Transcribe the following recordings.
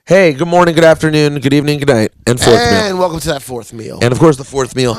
Hey, good morning, good afternoon, good evening, good night, and fourth meal. And welcome to that fourth meal. And of course, the fourth meal.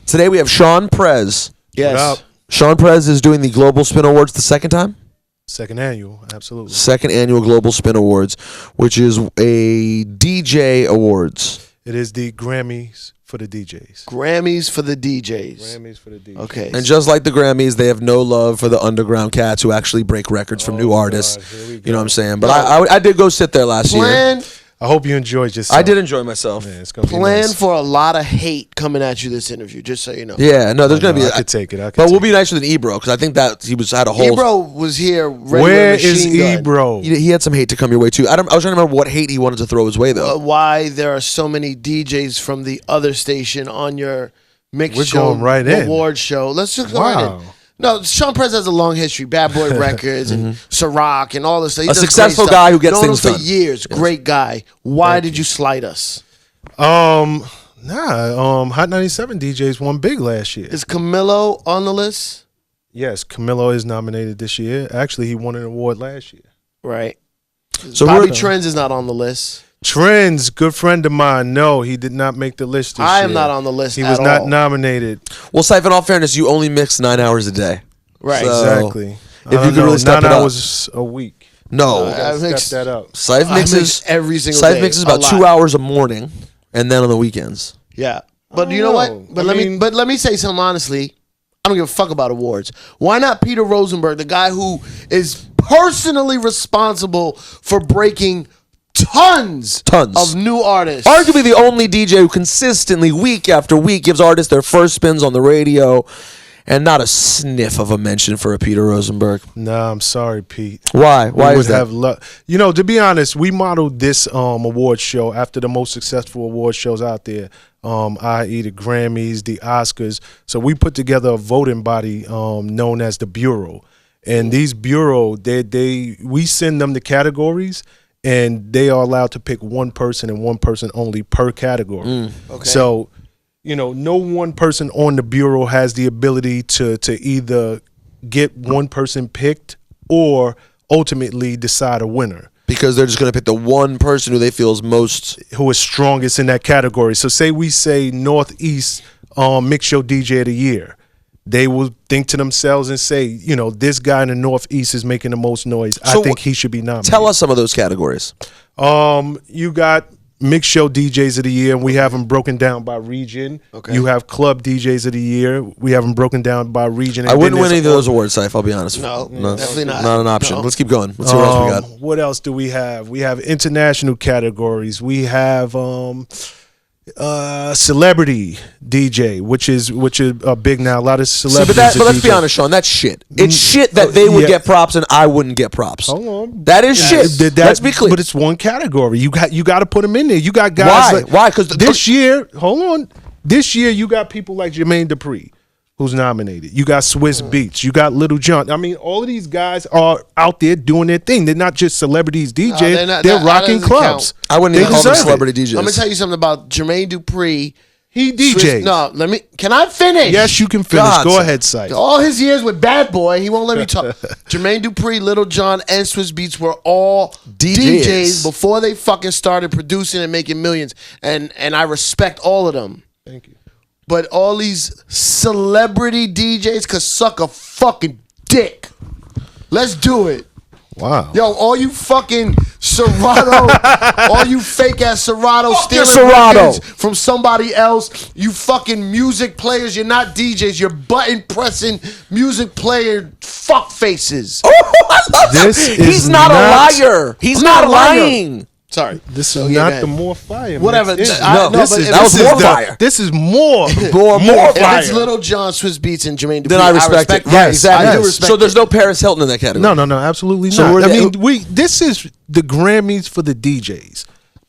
Today we have Shawn Prez. Yes. What up? Shawn Prez is doing the Global Spin Awards the second time? Second annual, absolutely. Second annual Global Spin Awards, which is a DJ awards. It is the Grammys for the DJs. Grammys for the DJs. Grammys for the DJs. Okay. And just like the Grammys, they have no love for the underground cats who actually break records from new artists. Here we go. You know what I'm saying? But I did go sit there last year. I hope you enjoyed yourself. I did enjoy myself. Man, it's gonna be Plan nice. for a lot of hate coming at you this interview, just so you know. Yeah, no, there's going to be... I could take it. But we'll be nicer than Ebro, because I think that he had a whole... Ebro was here. Where is Ebro? He had some hate to come your way, too. I was trying to remember what hate he wanted to throw his way, though. Why there are so many DJs from the other station on your mix We're show, going right in. award show. Let's just go right in. No, Shawn Prez has a long history. Bad Boy Records and Ciroc and all this stuff. He A does successful great guy stuff. who gets Known things him done. for years. Yes. Great guy. Why did you slight us? Hot 97 DJs won big last year. Is Camilo on the list? Yes, Camilo is nominated this year. Actually, he won an award last year. Right. So Bobby we're- Trends is not on the list. Trends, good friend of mine. No, he did not make the list this year. I am not on the list He at was not all. nominated. Well, Cipha, in all fairness, you only mix 9 hours a day. Right. So- Exactly. if you could know, really step 9 it up. hours a week. No. I Step mix- that up. Scythe I mixes mix every single Scythe day, mixes a about lot. 2 hours a morning, and then on the weekends. Yeah. But I you know don't know. what? But I mean- let me say something honestly. I don't give a fuck about awards. Why not Peter Rosenberg, the guy who is personally responsible for breaking tons of new artists? Arguably the only DJ who consistently, week after week, gives artists their first spins on the radio, and not a sniff of a mention for a Peter Rosenberg. Nah, I'm sorry, Pete. Why? Why we is would that? have you know, to be honest, we modeled this award show after the most successful award shows out there, i.e. the Grammys, the Oscars. So we put together a voting body known as the Bureau. And these Bureau, we send them the categories, and they are allowed to pick one person and one person only per category. Okay. So, you know, no one person on the Bureau has the ability to either get one person picked or ultimately decide a winner. Because they're just going to pick the one person who they feel is most... Who is strongest in that category. So say we say Northeast Mix Show DJ of the Year. They will think to themselves and say, you know, this guy in the Northeast is making the most noise. So I think he should be nominated. Tell us some of those categories. You got Mix Show DJs of the Year, and we have them broken down by region. Okay. You have Club DJs of the Year. We have them broken down by region. I wouldn't win any of those awards, Scythe, I'll be honest. No, definitely not. Not an option. No. Let's keep going. Let's see what else we got. What else do we have? We have international categories. We have celebrity DJ, which is big now. A lot of See, celebrities. but let's be honest, Shawn, that's shit. It's shit that they would get props and I wouldn't get props. Hold on. That is shit. Let's be clear. But it's one category. You got to put them in there. You got guys. Why? Why? Because this year, hold on. This year you got people like Jermaine Dupri, who's nominated. You got Swiss Beats. You got Little John. I mean, all of these guys are out there doing their thing. They're not just celebrities DJing. they're not- they're that rocking doesn't clubs. count. I wouldn't even They call them deserve it. celebrity DJs. Let me tell you something about Jermaine Dupri. He DJs. No, can I finish? Yes, you can finish. God, Go sir. ahead, Sight. All his years with Bad Boy, he won't let me talk. Jermaine Dupri, Little John, and Swiss Beats were all DJs before they fucking started producing and making millions. And I respect all of them. Thank you. But all these celebrity DJs could suck a fucking dick. Let's do it. Wow. Yo, all you fucking Serato, all you fake ass Serato stealing Serato. records from somebody else, you fucking music players, you're not DJs, you're button pressing music player fuck faces. Oh, I love This that. is He's not a not- liar. He's I'm not not a liar. lying. Sorry. This So, is yeah, go not ahead. the more fire. Whatever. Mix. No, this but is- if that was this more is fire. This is more. More If fire. it's Little John, Swiss Beats, and Jermaine Dupri, Then I respect it. Yeah, Yes, exactly. I do respect So there's it. no Paris Hilton in that category. No, absolutely So not. we're I the- mean, this is the Grammys for the DJs.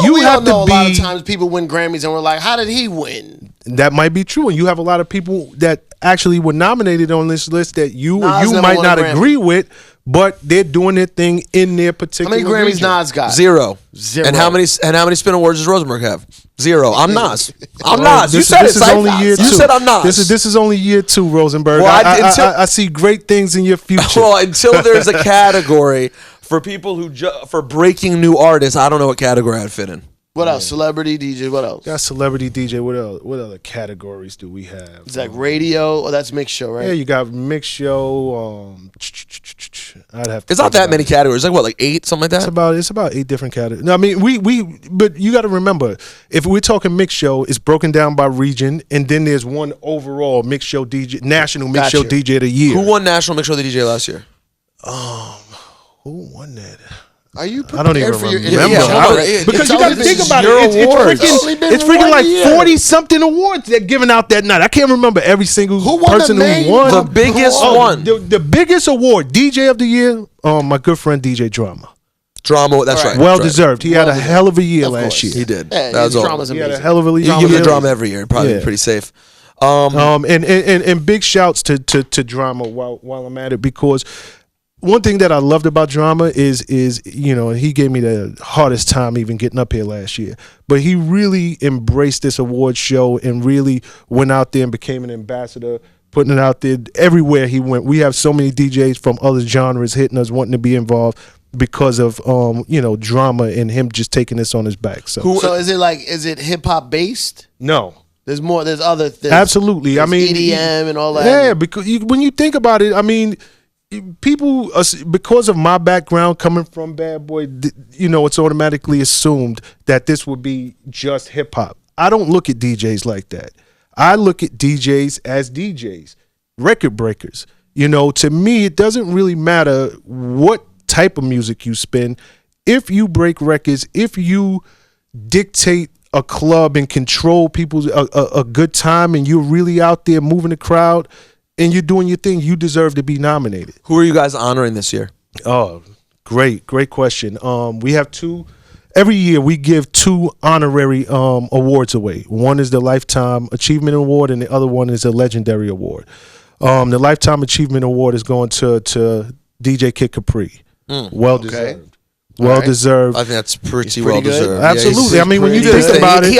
You You have know to a lot of be. times people win Grammys and we're like, how did he win? That might be true, and you have a lot of people that actually were nominated on this list that you Nas never might won a not Grammy. agree with, but they're doing their thing in their How particular. many Grammys region. Nas got? Zero. Zero. And how many spin awards does Rosenberg have? Zero. I'm Nas. I'm Well, Nas. You this- said this it. is Cypher. only year You two. said I'm Nas. This is only year 2, Rosenberg. Well, I until- see great things in your future. Well, until there's a category For people who for breaking new artists, I don't know what category I'd fit in. What else? Celebrity DJ. What else? Got celebrity DJ. What else? What other categories do we have? It's like radio. Oh, that's mixed show, right? Yeah, you got mixed show. I'd have to. It's not that many categories. Like what, like 8, something like that? It's about 8 different categories. No, I mean but you got to remember, if we're talking mixed show, it's broken down by region, and then there's one overall mixed show DJ, national mixed show DJ of the year. Who won national mixed show DJ last year? Who won that? Are you I don't even prepared for your remember. interview? Because you got to think about your it. awards. It's freaking like 40-something awards they're giving out that night. I can't remember every single person who won. The biggest one. The biggest award, DJ of the year, my good friend DJ Drama. Drama, that's right. Well deserved. He had a hell of a year last year. He did. Yeah, that was all. Drama's He amazing. had a hell of a year. You give the Drama every year. Probably pretty safe. And big shouts to Drama while I'm at it, because one thing that I loved about Drama is he gave me the hardest time even getting up here last year, but he really embraced this award show and really went out there and became an ambassador, putting it out there everywhere he went. We have so many DJs from other genres hitting us, wanting to be involved because of Drama and him just taking this on his back. So is it hip hop based? No. There's more. There's other things. Absolutely. I mean, EDM and all that. Yeah, because when you think about it, I mean, people, because of my background coming from Bad Boy, it's automatically assumed that this would be just hip hop. I don't look at DJs like that. I look at DJs as DJs, record breakers. To me, it doesn't really matter what type of music you spin. If you break records, if you dictate a club and control people's a good time, and you're really out there moving the crowd and you're doing your thing, you deserve to be nominated. Who are you guys honoring this year? Oh, great question. We have 2. Every year we give 2 honorary awards away. One is the Lifetime Achievement Award, and the other one is a Legendary Award. The Lifetime Achievement Award is going to DJ Kid Capri. Well deserved. Well deserved. I think that's pretty well good. deserved. Absolutely. Yeah, I mean, when you think about it,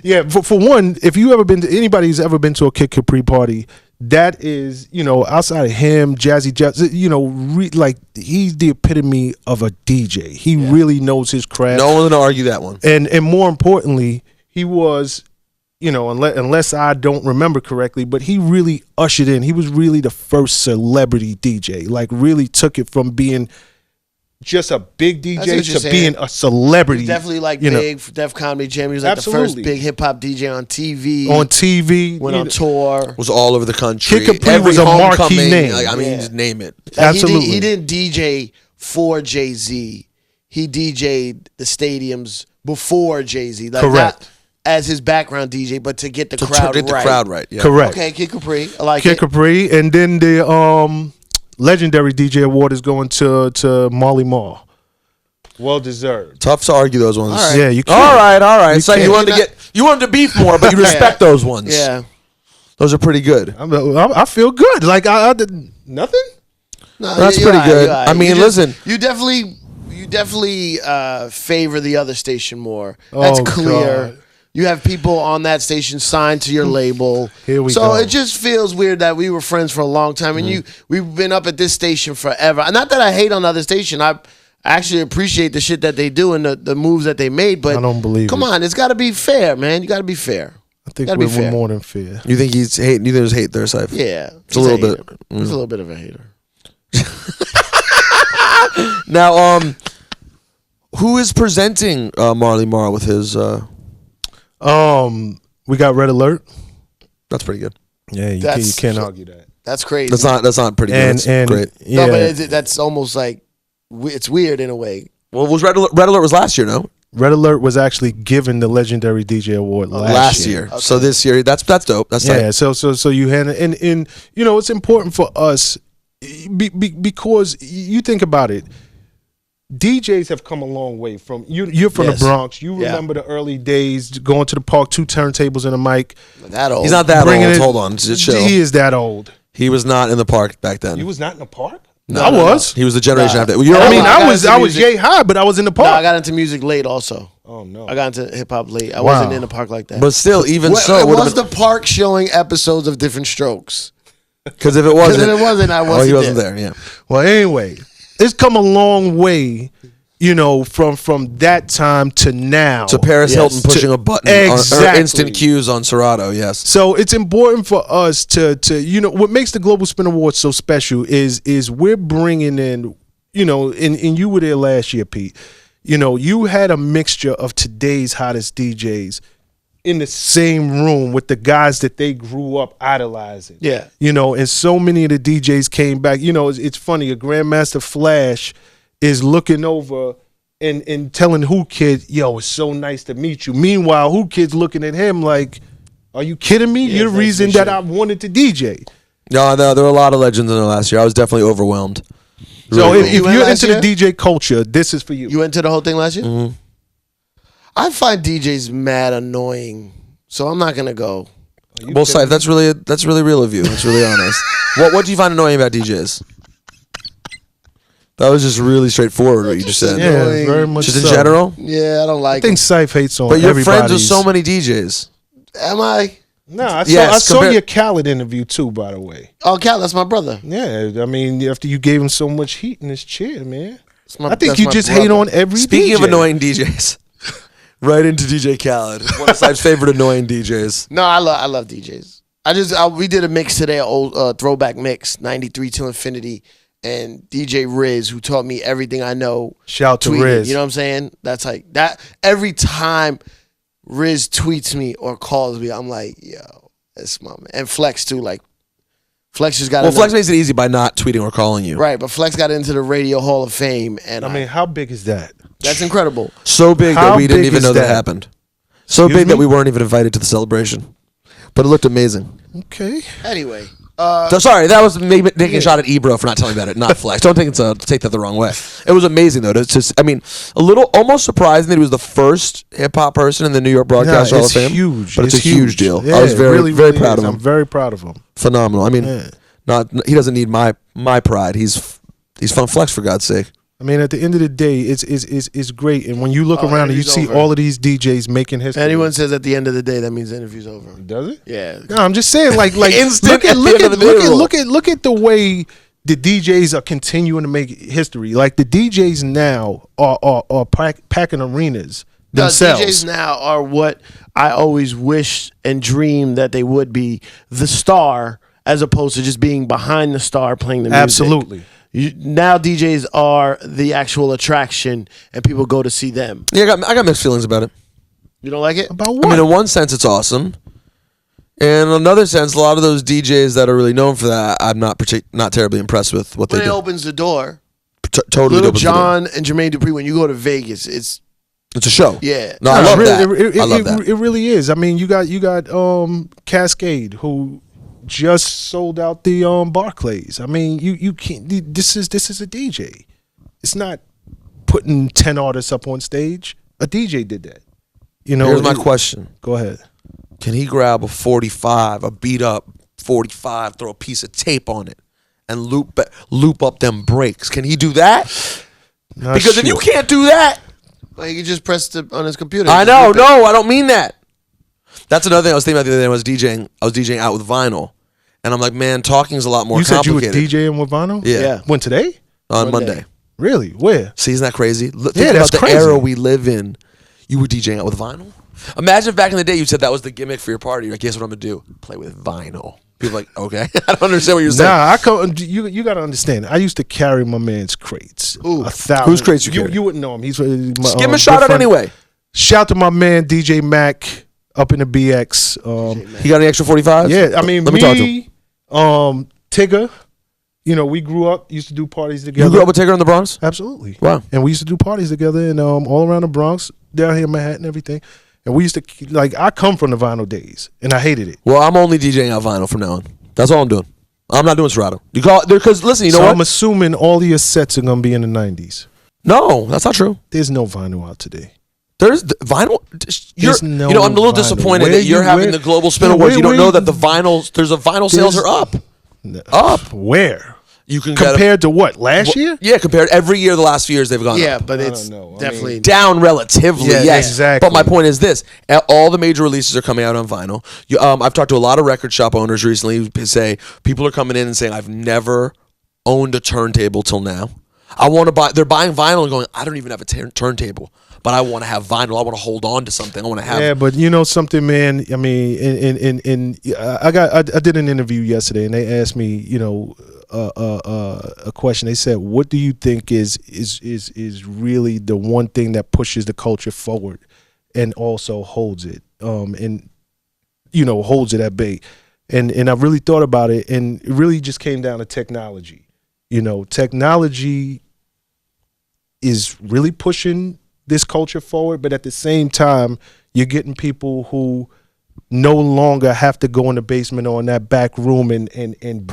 yeah. For one, if you ever been to, anybody who's ever been to a Kid Capri party, that is, outside of him, Jazzy Jazz, like he's the epitome of a DJ. He really knows his craft. No one's gonna argue that one. And more importantly, he was, unless I don't remember correctly, but he really ushered in. He was really the first celebrity DJ. Like, really took it from being just a big DJ to being a celebrity. Definitely like big Def Comedy Jam. He was like the first big hip hop DJ on TV. Went on tour. Was all over the country. Kid Capri was a marquee name. Just name it. Absolutely. He didn't DJ for Jay-Z. He DJ'd the stadiums before Jay-Z. Like correct. Not as his background DJ, but to get the crowd right. The crowd right. Yeah. Correct. Okay, Kid Capri. I like Kid Capri. And then the Legendary DJ Award is going to Marley Marl. Well deserved. Tough to argue those ones. All right. Yeah, you can. All right. So you can't. wanted to beef more, but you respect those ones. Yeah. Those are pretty good. I feel good. Like I did nothing. No, That's pretty good. I mean, listen. You definitely favor the other station more. That's clear. God. You have people on that station signed to your label. Here we so go. it just feels weird that we were friends for a long time, and we've been up at this station forever. Not that I hate on the other station. I actually appreciate the shit that they do and the moves that they made. But I don't believe come on, it's got to be fair, man. You got to be fair. I think we're more than fair. You think he's hate? You think there's hate there, Cipha? Yeah, it's a little bit. He's a little bit of a hater. Now, who is presenting Marley Marl with his? We got Red Alert. That's pretty good. Yeah, you can't argue that. That's crazy. That's not pretty good. That's great. Yeah. No, but that's almost like it's weird in a way. Well, was Red Alert was last year? No, Red Alert was actually given the Legendary DJ Award last year. Okay. So this year, that's dope. That's tight. So you had and it's important for us because you think about it. DJs have come a long way from you're from the Bronx. You remember the early days going to the park, 2 turntables and a mic. That old. He's not that old. Hold on, just chill. He is that old. He was not in the park back then. You was not in the park? No, I was. He was the generation after. I was yay high, but I was in the park. No, I got into music late also. Oh no. I got into hip hop late. I wasn't in the park like that. But still, even the park showing episodes of Different Strokes? Because if it wasn't, I wasn't. He wasn't there. Yeah. Well, anyway, It's come a long way, you know, from that time to now. To Paris Hilton pushing a button exactly. or instant cues on Serato, yes. So it's important for us to you know, what makes the Global Spin Awards so special is we're bringing in, you know, and you were there last year, Pete. You know, you had a mixture of today's hottest DJs in the same room with the guys that they grew up idolizing. Yeah. You know, and so many of the DJs came back. You know, it's funny. A Grandmaster Flash is looking over and telling Who Kid, yo, it's so nice to meet you. Meanwhile, Who Kid's looking at him like, are you kidding me? Yeah, You're the reason that I wanted to DJ. No, there were a lot of legends in there last year. I was definitely overwhelmed. So Really if You went you're last into the year? DJ culture, this is for you. You went to the whole thing last year? Mm-hmm. I find DJs mad annoying, so I'm not gonna go. Well, Cipha, that's really real of you. That's really honest. What do you find annoying about DJs? That was just really straightforward what you just said. Yeah, annoying. very much Just in so. general? Yeah, I don't I like. think Cipha hates on But you're everybody's. friends with so many DJs. Am I? No, I Yes, saw compar- your Khaled interview too, by the way. Oh, Cal, that's my brother. Yeah, I mean, after you gave him so much heat in his chair, man. That's my- I think that's you my just brother. hate on every Speaking DJ. of annoying DJs, right into DJ Khaled. One of Cipha's favorite annoying DJs. No, I love DJs. We did a mix today, old throwback mix, 93 till infinity, and DJ Riz, who taught me everything I know. Shout to tweeted. Riz. You know what I'm saying? That's like that. Every time Riz tweets me or calls me, I'm like, yo, that's my man. And Flex too, like Flex just got. Well, Flex makes it easy by not tweeting or calling you. right, but Flex got into the Radio Hall of Fame, and I mean, how big is that? that's incredible. So big How that we didn't big even is know that that? happened. So Excuse big that me? we weren't even invited to the celebration. But it looked amazing. Okay. Anyway, So sorry, that was me taking a shot at Ebro for not telling me about it, not Flex. Don't take that the wrong way. It was amazing though. It's just, I mean, a little almost surprising that he was the first hip hop person in the New York Broadcast Hall of it's Fame. huge. But it's a huge deal. Yeah, I was it very really, very really proud is. of him. I'm very proud of him. Phenomenal. I mean, Yeah. he doesn't need my pride. He's fun Flex for God's sake. I mean, at the end of the day, it's great. And when you look around and you interview's see over. all of these DJs making history. anyone says at the end of the day, that means the interview's over. Does it? Yeah. No, I'm just saying, like Instant at the end of the day. look at the way the DJs are continuing to make history. Like the DJs now are packing arenas themselves. DJs now are what I always wished and dreamed that they would be, the star, as opposed to just being behind the star playing the music. Absolutely. Now DJs are the actual attraction, and people go to see them. Yeah, I got mixed feelings about it. You don't like it? About I what? mean, in one sense, it's awesome. And in another sense, a lot of those DJs that are really known for that, I'm not terribly impressed with what But they it do. opens the door. Totally Little opens the door. John and Jermaine Dupri, when you go to Vegas, it's It's a show. yeah. No, I love that. I I love that. It really is. I mean, you got Cascade, who just sold out the Barclays. I mean, you can't. This is a DJ. It's not putting 10 artists up on stage. A DJ did that. You know. Here's my question. Go ahead. Can he grab a 45, a beat up 45, throw a piece of tape on it, and loop up them breaks? Can he do that? Not Because if sure. you can't do that, Like you just press it on his computer. I Just know. rip it. No, I don't mean that. That's another thing I was thinking about the other day. I was DJing out with vinyl, and I'm like, man, talking's a lot more you said you were complicated. DJing with vinyl? Yeah. Yeah. When today? On Monday. Monday. Really? Where? See, isn't that crazy? Think Yeah, about that's the crazy. era we live in. You were DJing out with vinyl. Imagine if back in the day you said that was the gimmick for your party. You're like, guess what I'm gonna do? Play with vinyl. People are like, okay, I don't understand what you're saying. Nah, you got to understand. I used to carry my man's crates. Ooh. 1,000. Whose crates you carry? You wouldn't know him. He's my, Just give him a shout out good friend. anyway. Shout to my man DJ Mac up in the BX. He got any extra 45s? Yeah, I mean, Let me talk to him. Tigger. You know, we grew up, used to do parties together. You grew up with Tigger in the Bronx? Absolutely. Wow. And we used to do parties together and all around the Bronx, down here in Manhattan, everything. And we used to, like, I come from the vinyl days, and I hated it. Well, I'm only DJing out vinyl from now on. That's all I'm doing. I'm not doing Serato. You call it because listen, you know So what? I'm assuming all of your sets are going to be in the 90s. No, that's not true. There's no vinyl out today. There's vinyl. There's no you know, I'm a little vinyl. disappointed Where that you're you- having where- the Global Spin yeah, Awards. You where- don't know where- that the vinyl sales are up. Up. Where? You can get Compared to what? Last year? Yeah, compared every year the last few years they've gone Yeah, up. but I it's don't know. I definitely mean- Down relatively, Yeah, yes. exactly. But my point is this: all the major releases are coming out on vinyl. I've talked to a lot of record shop owners recently who say people are coming in and saying, "I've never owned a turntable till now. I want to buy. They're buying vinyl and going, I don't even have a turntable, but I want to have vinyl. I want to hold on to something. I want to have. Yeah, but you know something, man. I mean, I did an interview yesterday, and they asked me, you know, a question. They said, "What do you think is really the one thing that pushes the culture forward, and also holds it, and you know, holds it at bay?" And I really thought about it, and it really just came down to technology. You know, technology is really pushing this culture forward, but at the same time, you're getting people who no longer have to go in the basement or in that back room and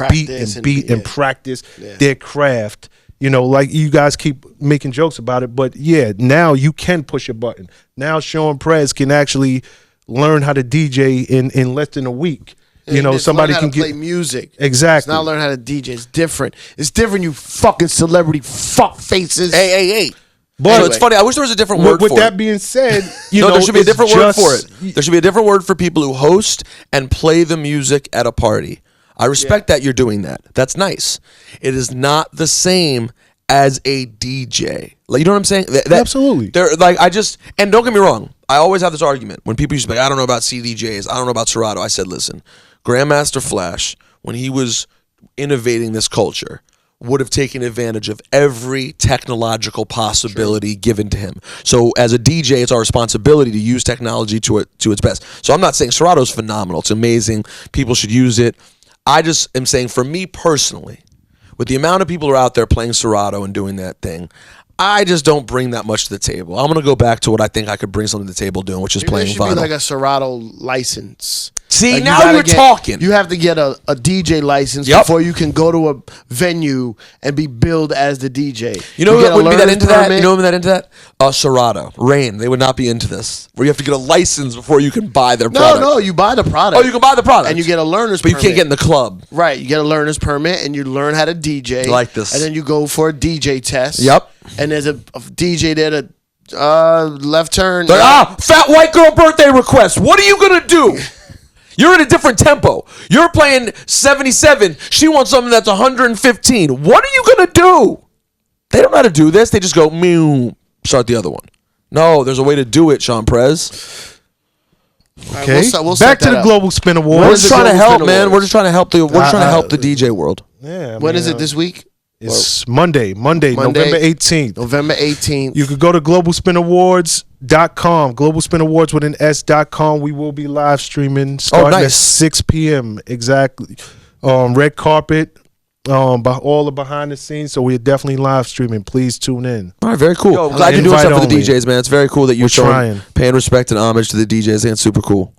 beat and practice their craft. You know, like you guys keep making jokes about it, but yeah, now you can push a button. Now Shawn Prez can actually learn how to DJ in less than a week. You know, somebody can play music. Exactly. It's not learn how to DJ. It's different. It's different. You fucking celebrity fuck faces. Hey. But so it's funny. I wish there was a different word for it. With that being said, you know, there should be a different word for it. There should be a different word for people who host and play the music at a party. I respect that you're doing that. That's nice. It is not the same as a DJ. Like, you know what I'm saying? Absolutely. They're like, and don't get me wrong. I always have this argument when people used to be like, I don't know about CDJs. I don't know about Serato. I said, listen, Grandmaster Flash, when he was innovating this culture, would have taken advantage of every technological possibility given to him. So as a DJ, it's our responsibility to use technology to its best. So I'm not saying Serato's phenomenal. It's amazing. People should use it. I just am saying, for me personally, with the amount of people who are out there playing Serato and doing that thing, I just don't bring that much to the table. I'm going to go back to what I think I could bring something to the table doing, which is playing vinyl. There should be like a Serato license. See, like now you're talking. You have to get a DJ license before you can go to a venue and be billed as the DJ. You know who wouldn't be that into that? You know who would be that into that? Serato. Rain. They would not be into this. Where you have to get a license before you can buy their product. No, you buy the product. Oh, you can buy the product. And you get a learner's permit. But you can't get in the club. Right. You get a learner's permit and you learn how to DJ. Like this. And then you go for a DJ test. Yep. And there's a DJ there to left turn. Like, fat white girl birthday request. What are you going to do? You're in a different tempo. You're playing 77. She wants something that's 115. What are you going to do? They don't know how to do this. They just go, meow, start the other one. No, there's a way to do it, Shawn Prez. Okay. We'll back to the Global Spin Awards. We're just trying to help, man. We're just trying to help the DJ world. Yeah. When is it this week? It's Monday, November 18th. November 18th. You could go to globalspinawards.com, globalspinawards with an S.com. We will be live streaming starting at 6 p.m. exactly. Red carpet, all the behind the scenes. So we're definitely live streaming. Please tune in. All right, very cool. Yo, glad you're doing stuff for the DJs, man. It's very cool that you're paying respect and homage to the DJs. I think it's super cool.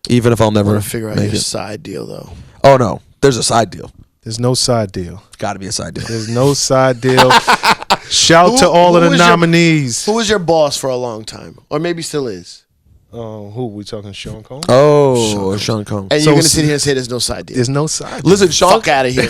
Even if I'll never figure out your side deal, though. Oh, no. There's a side deal. There's no side deal. Got to be a side deal. There's no side deal. Shout to all of the nominees. Who was your boss for a long time? Or maybe still is? Who we talking? Sean Combs? Oh, Sean Combs. And you're going to sit here and say there's no side deal. There's no side deal. Listen, Sean. Fuck out of here.